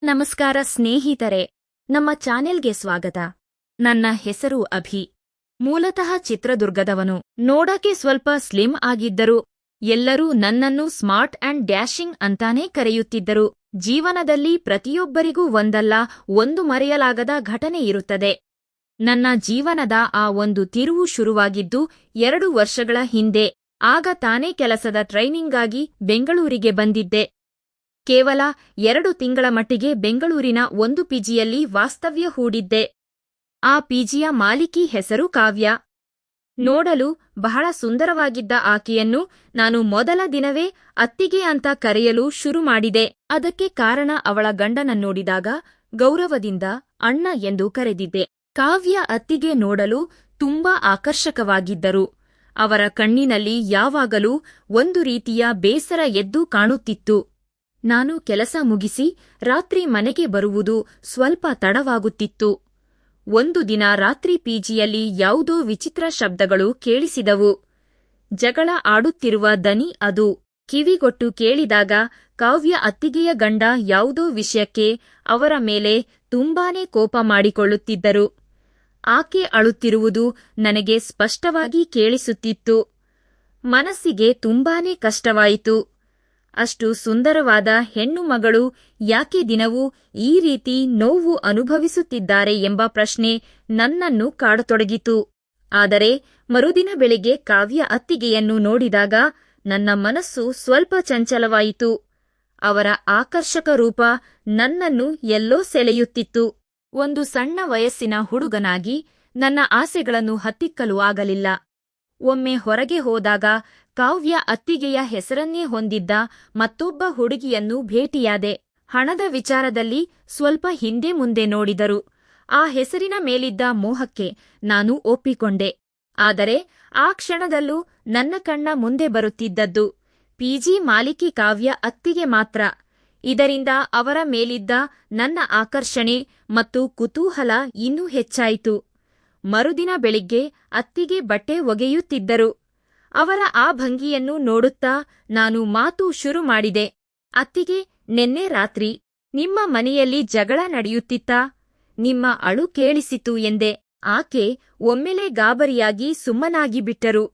ನಮಸ್ಕಾರ ಸ್ನೇಹಿತರೆ, ನಮ್ಮ ಚಾನೆಲ್ಗೆ ಸ್ವಾಗತ. ನನ್ನ ಹೆಸರು ಅಭಿ. ಮೂಲತಃ ಚಿತ್ರದುರ್ಗದವನು. ನೋಡಕ್ಕೆ ಸ್ವಲ್ಪ ಸ್ಲಿಮ್ ಆಗಿದ್ದರು. ಎಲ್ಲರೂ ನನ್ನನ್ನು ಸ್ಮಾರ್ಟ್ ಅಂಡ್ ಡ್ಯಾಶಿಂಗ್ ಅಂತಾನೇ ಕರೆಯುತ್ತಿದ್ದರು. ಜೀವನದಲ್ಲಿ ಪ್ರತಿಯೊಬ್ಬರಿಗೂ ಒಂದಲ್ಲ ಒಂದು ಮರೆಯಲಾಗದ ಘಟನೆ ಇರುತ್ತದೆ. ನನ್ನ ಜೀವನದ ಆ ಒಂದು ತಿರುವು ಶುರುವಾಗಿದ್ದು 2 ವರ್ಷಗಳ ಹಿಂದೆ. ಆಗ ತಾನೇ ಕೆಲಸದ ಟ್ರೈನಿಂಗ್ಗಾಗಿ ಬೆಂಗಳೂರಿಗೆ ಬಂದಿದ್ದೆ. ಕೇವಲ 2 ತಿಂಗಳ ಮಟ್ಟಿಗೆ ಬೆಂಗಳೂರಿನ ಒಂದು ಪಿಜಿಯಲ್ಲಿ ವಾಸ್ತವ್ಯ ಹೂಡಿದ್ದೆ. ಆ ಪಿಜಿಯ ಮಾಲಿಕಿ ಹೆಸರು ಕಾವ್ಯ. ನೋಡಲು ಬಹಳ ಸುಂದರವಾಗಿದ್ದ ಆಕೆಯನ್ನು ನಾನು ಮೊದಲ ದಿನವೇ ಅತ್ತಿಗೆ ಅಂತ ಕರೆಯಲು ಶುರು ಮಾಡಿದೆ. ಅದಕ್ಕೆ ಕಾರಣ ಅವಳ ಗಂಡನನ್ನೋಡಿದಾಗ ಗೌರವದಿಂದ ಅಣ್ಣ ಎಂದು ಕರೆದಿದ್ದೆ. ಕಾವ್ಯ ಅತ್ತಿಗೆ ನೋಡಲು ತುಂಬಾ ಆಕರ್ಷಕವಾಗಿದ್ದರು. ಅವರ ಕಣ್ಣಿನಲ್ಲಿ ಯಾವಾಗಲೂ ಒಂದು ರೀತಿಯ ಬೇಸರ ಎದ್ದು ಕಾಣುತ್ತಿತ್ತು. ನಾನು ಕೆಲಸ ಮುಗಿಸಿ ರಾತ್ರಿ ಮನೆಗೆ ಬರುವುದು ಸ್ವಲ್ಪ ತಡವಾಗುತ್ತಿತ್ತು. ಒಂದು ದಿನ ರಾತ್ರಿ ಪಿಜಿಯಲ್ಲಿ ಯಾವುದೋ ವಿಚಿತ್ರ ಶಬ್ದಗಳು ಕೇಳಿಸಿದವು. ಜಗಳ ಆಡುತ್ತಿರುವ ದನಿ ಅದು. ಕಿವಿಗೊಟ್ಟು ಕೇಳಿದಾಗ ಕಾವ್ಯ ಅತ್ತಿಗೆಯ ಗಂಡ ಯಾವುದೋ ವಿಷಯಕ್ಕೆ ಅವರ ಮೇಲೆ ತುಂಬಾನೇ ಕೋಪ ಮಾಡಿಕೊಳ್ಳುತ್ತಿದ್ದರು. ಆಕೆ ಅಳುತ್ತಿರುವುದು ನನಗೆ ಸ್ಪಷ್ಟವಾಗಿ ಕೇಳಿಸುತ್ತಿತ್ತು. ಮನಸ್ಸಿಗೆ ತುಂಬಾನೇ ಕಷ್ಟವಾಯಿತು. ಅಷ್ಟು ಸುಂದರವಾದ ಹೆಣ್ಣು ಮಗಳು ಯಾಕೆ ದಿನವೂ ಈ ರೀತಿ ನೋವು ಅನುಭವಿಸುತ್ತಿದ್ದಾರೆ ಎಂಬ ಪ್ರಶ್ನೆ ನನ್ನನ್ನು ಕಾಡತೊಡಗಿತು. ಆದರೆ ಮರುದಿನ ಬೆಳಿಗ್ಗೆ ಕಾವ್ಯ ಅತ್ತಿಗೆಯನ್ನು ನೋಡಿದಾಗ ನನ್ನ ಮನಸ್ಸು ಸ್ವಲ್ಪ ಚಂಚಲವಾಯಿತು. ಅವರ ಆಕರ್ಷಕ ರೂಪ ನನ್ನನ್ನು ಎಲ್ಲೋ ಸೆಳೆಯುತ್ತಿತ್ತು. ಒಂದು ಸಣ್ಣ ವಯಸ್ಸಿನ ಹುಡುಗನಾಗಿ ನನ್ನ ಆಸೆಗಳನ್ನು ಹತ್ತಿಕ್ಕಲು ಆಗಲಿಲ್ಲ. ಒಮ್ಮೆ ಹೊರಗೆ ಹೋದಾಗ ಕಾವ್ಯ ಅತ್ತಿಗೆಯ ಹೆಸರನ್ನೇ ಹೊಂದಿದ್ದ ಮತ್ತೊಬ್ಬ ಹುಡುಗಿಯನ್ನು ಭೇಟಿಯಾದೆ. ಹಣದ ವಿಚಾರದಲ್ಲಿ ಸ್ವಲ್ಪ ಹಿಂದೆ ಮುಂದೆ ನೋಡಿದರು. ಆ ಹೆಸರಿನ ಮೇಲಿದ್ದ ಮೋಹಕ್ಕೆ ನಾನು ಒಪ್ಪಿಕೊಂಡೆ. ಆದರೆ ಆ ಕ್ಷಣದಲ್ಲೂ ನನ್ನ ಕಣ್ಣ ಮುಂದೆ ಬರುತ್ತಿದ್ದದ್ದು ಪಿಜಿ ಮಾಲಿಕಿ ಕಾವ್ಯ ಅತ್ತಿಗೆ ಮಾತ್ರ. ಇದರಿಂದ ಅವರ ಮೇಲಿದ್ದ ನನ್ನ ಆಕರ್ಷಣೆ ಮತ್ತು ಕುತೂಹಲ ಇನ್ನೂ ಹೆಚ್ಚಾಯಿತು. ಮರುದಿನ ಬೆಳಿಗ್ಗೆ ಅತ್ತಿಗೆ ಬಟ್ಟೆ ಒಗೆಯುತ್ತಿದ್ದರು. ಅವರ ಆ ಭಂಗಿಯನ್ನು ನೋಡುತ್ತಾ ನಾನು ಮಾತು ಶುರು ಮಾಡಿದೆ. ಅತ್ತಿಗೆ, ನೆನ್ನೆ ರಾತ್ರಿ ನಿಮ್ಮ ಮನೆಯಲ್ಲಿ ಜಗಳ ನಡೆಯುತ್ತಿತ್ತಾ? ನಿಮ್ಮ ಅಳು ಕೇಳಿಸಿತು ಎಂದೆ. ಆಕೆ ಒಮ್ಮೆಲೆ ಗಾಬರಿಯಾಗಿ ಸುಮ್ಮನಾಗಿಬಿಟ್ಟರು.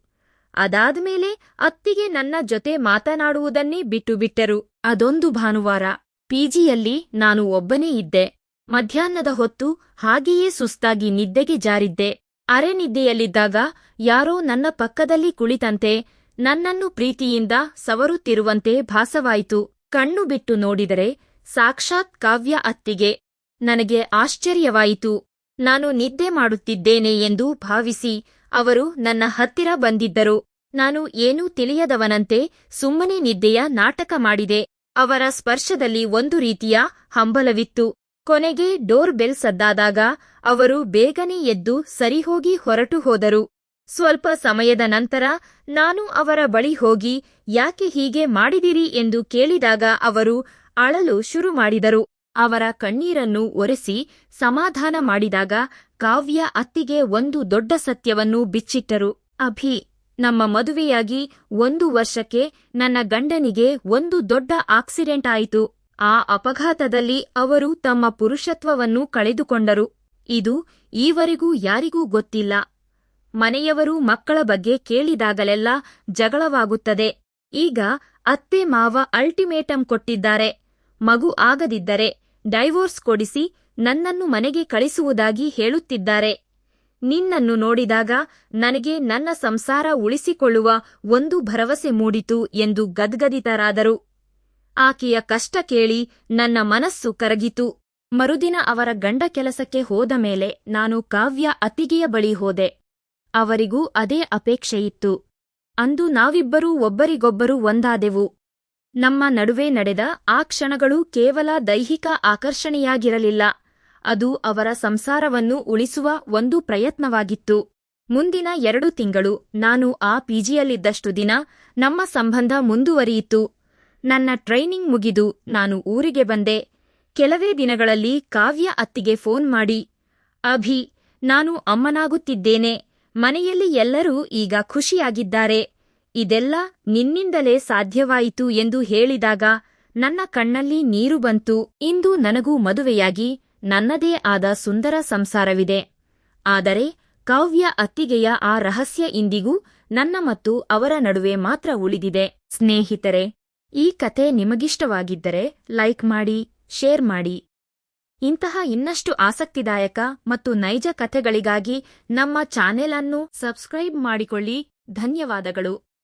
ಅದಾದ್ಮೇಲೆ ಅತ್ತಿಗೆ ನನ್ನ ಜೊತೆ ಮಾತನಾಡುವುದನ್ನೇ ಬಿಟ್ಟುಬಿಟ್ಟರು. ಅದೊಂದು ಭಾನುವಾರ. ಪಿಜಿಯಲ್ಲಿ ನಾನು ಒಬ್ಬನೇ ಇದ್ದೆ. ಮಧ್ಯಾಹ್ನದ ಹೊತ್ತು ಹಾಗೆಯೇ ಸುಸ್ತಾಗಿ ನಿದ್ದೆಗೆ ಜಾರಿದ್ದೆ. ಅರೆನಿದ್ದೆಯಲ್ಲಿದ್ದಾಗ ಯಾರೋ ನನ್ನ ಪಕ್ಕದಲ್ಲಿ ಕುಳಿತಂತೆ ನನ್ನನ್ನು ಪ್ರೀತಿಯಿಂದ ಸವರುತ್ತಿರುವಂತೆ ಭಾಸವಾಯಿತು. ಕಣ್ಣು ಬಿಟ್ಟು ನೋಡಿದರೆ ಸಾಕ್ಷಾತ್ ಕಾವ್ಯ ಅತ್ತಿಗೆ. ನನಗೆ ಆಶ್ಚರ್ಯವಾಯಿತು. ನಾನು ನಿದ್ದೆ ಮಾಡುತ್ತಿದ್ದೇನೆ ಎಂದು ಭಾವಿಸಿ ಅವರು ನನ್ನ ಹತ್ತಿರ ಬಂದಿದ್ದರು. ನಾನು ಏನೂ ತಿಳಿಯದವನಂತೆ ಸುಮ್ಮನೆ ನಿದ್ದೆಯ ನಾಟಕ ಮಾಡಿದೆ. ಅವರ ಸ್ಪರ್ಶದಲ್ಲಿ ಒಂದು ರೀತಿಯ ಹಂಬಲವಿತ್ತು. ಕೊನೆಗೆ ಡೋರ್ ಬೆಲ್ ಸದ್ದಾದಾಗ ಅವರು ಬೇಗನೆ ಎದ್ದು ಸರಿಹೋಗಿ ಹೊರಟು ಹೋದರು. ಸ್ವಲ್ಪ ಸಮಯದ ನಂತರ ನಾನು ಅವರ ಬಳಿ ಹೋಗಿ ಯಾಕೆ ಹೀಗೆ ಮಾಡಿದಿರಿ ಎಂದು ಕೇಳಿದಾಗ ಅವರು ಅಳಲು ಶುರು ಮಾಡಿದರು. ಅವರ ಕಣ್ಣೀರನ್ನು ಒರೆಸಿ ಸಮಾಧಾನ ಮಾಡಿದಾಗ ಕಾವ್ಯ ಅತ್ತಿಗೆ ಒಂದು ದೊಡ್ಡ ಸತ್ಯವನ್ನು ಬಿಚ್ಚಿಟ್ಟರು. ಅಭಿ, ನಮ್ಮ ಮದುವೆಯಾಗಿ 1 ವರ್ಷಕ್ಕೆ ನನ್ನ ಗಂಡನಿಗೆ ಒಂದು ದೊಡ್ಡ ಆಕ್ಸಿಡೆಂಟ್ ಆಯಿತು. ಆ ಅಪಘಾತದಲ್ಲಿ ಅವರು ತಮ್ಮ ಪುರುಷತ್ವವನ್ನು ಕಳೆದುಕೊಂಡರು. ಇದು ಈವರೆಗೂ ಯಾರಿಗೂ ಗೊತ್ತಿಲ್ಲ. ಮನೆಯವರು ಮಕ್ಕಳ ಬಗ್ಗೆ ಕೇಳಿದಾಗಲೆಲ್ಲ ಜಗಳವಾಗುತ್ತದೆ. ಈಗ ಅತ್ತೆ ಮಾವ ಅಲ್ಟಿಮೇಟಮ್ ಕೊಟ್ಟಿದ್ದಾರೆ. ಮಗು ಆಗದಿದ್ದರೆ ಡೈವೋರ್ಸ್ ಕೊಡಿಸಿ ನನ್ನನ್ನು ಮನೆಗೆ ಕಳಿಸುವುದಾಗಿ ಹೇಳುತ್ತಿದ್ದಾರೆ. ನಿನ್ನನ್ನು ನೋಡಿದಾಗ ನನಗೆ ನನ್ನ ಸಂಸಾರ ಉಳಿಸಿಕೊಳ್ಳುವ ಒಂದು ಭರವಸೆ ಮೂಡಿತು ಎಂದು ಗದ್ಗದಿತರಾದರು. ಆಕೆಯ ಕಷ್ಟ ಕೇಳಿ ನನ್ನ ಮನಸ್ಸು ಕರಗಿತು. ಮರುದಿನ ಅವರ ಗಂಡ ಕೆಲಸಕ್ಕೆ ಹೋದ ಮೇಲೆ ನಾನು ಕಾವ್ಯ ಅತ್ತಿಗೆಯ ಬಳಿ ಹೋದೆ. ಅವರಿಗೂ ಅದೇ ಅಪೇಕ್ಷೆಯಿತ್ತು. ಅಂದು ನಾವಿಬ್ಬರೂ ಒಬ್ಬರಿಗೊಬ್ಬರು ಒಂದಾದೆವು. ನಮ್ಮ ನಡುವೆ ನಡೆದ ಆ ಕ್ಷಣಗಳು ಕೇವಲ ದೈಹಿಕ ಆಕರ್ಷಣೆಯಾಗಿರಲಿಲ್ಲ. ಅದು ಅವರ ಸಂಸಾರವನ್ನು ಉಳಿಸುವ ಒಂದು ಪ್ರಯತ್ನವಾಗಿತ್ತು. ಮುಂದಿನ 2 ತಿಂಗಳು ನಾನು ಆ ಪಿಜಿಯಲ್ಲಿದ್ದಷ್ಟು ದಿನ ನಮ್ಮ ಸಂಬಂಧ ಮುಂದುವರಿಯಿತು. ನನ್ನ ಟ್ರೈನಿಂಗ್ ಮುಗಿದು ನಾನು ಊರಿಗೆ ಬಂದೆ. ಕೆಲವೇ ದಿನಗಳಲ್ಲಿ ಕಾವ್ಯ ಅತ್ತಿಗೆ ಫೋನ್ ಮಾಡಿ, ಅಭಿ, ನಾನು ಅಮ್ಮನಾಗುತ್ತಿದ್ದೇನೆ. ಮನೆಯಲ್ಲಿ ಎಲ್ಲರೂ ಈಗ ಖುಷಿಯಾಗಿದ್ದಾರೆ. ಇದೆಲ್ಲ ನಿನ್ನಿಂದಲೇ ಸಾಧ್ಯವಾಯಿತು ಎಂದು ಹೇಳಿದಾಗ ನನ್ನ ಕಣ್ಣಲ್ಲಿ ನೀರು ಬಂತು. ಇಂದು ನನಗೂ ಮದುವೆಯಾಗಿ ನನ್ನದೇ ಆದ ಸುಂದರ ಸಂಸಾರವಿದೆ. ಆದರೆ ಕಾವ್ಯ ಅತ್ತಿಗೆಯ ಆ ರಹಸ್ಯ ಇಂದಿಗೂ ನನ್ನ ಮತ್ತು ಅವರ ನಡುವೆ ಮಾತ್ರ ಉಳಿದಿದೆ. ಸ್ನೇಹಿತರೆ, ಈ ಕಥೆ ನಿಮಗಿಷ್ಟವಾಗಿದ್ದರೆ ಲೈಕ್ ಮಾಡಿ, ಶೇರ್ ಮಾಡಿ. ಇಂತಹ ಇನ್ನಷ್ಟು ಆಸಕ್ತಿದಾಯಕ ಮತ್ತು ನೈಜ ಕಥೆಗಳಿಗಾಗಿ ನಮ್ಮ ಚಾನೆಲ್ ಅನ್ನು ಸಬ್ಸ್ಕ್ರೈಬ್ ಮಾಡಿಕೊಳ್ಳಿ. ಧನ್ಯವಾದಗಳು.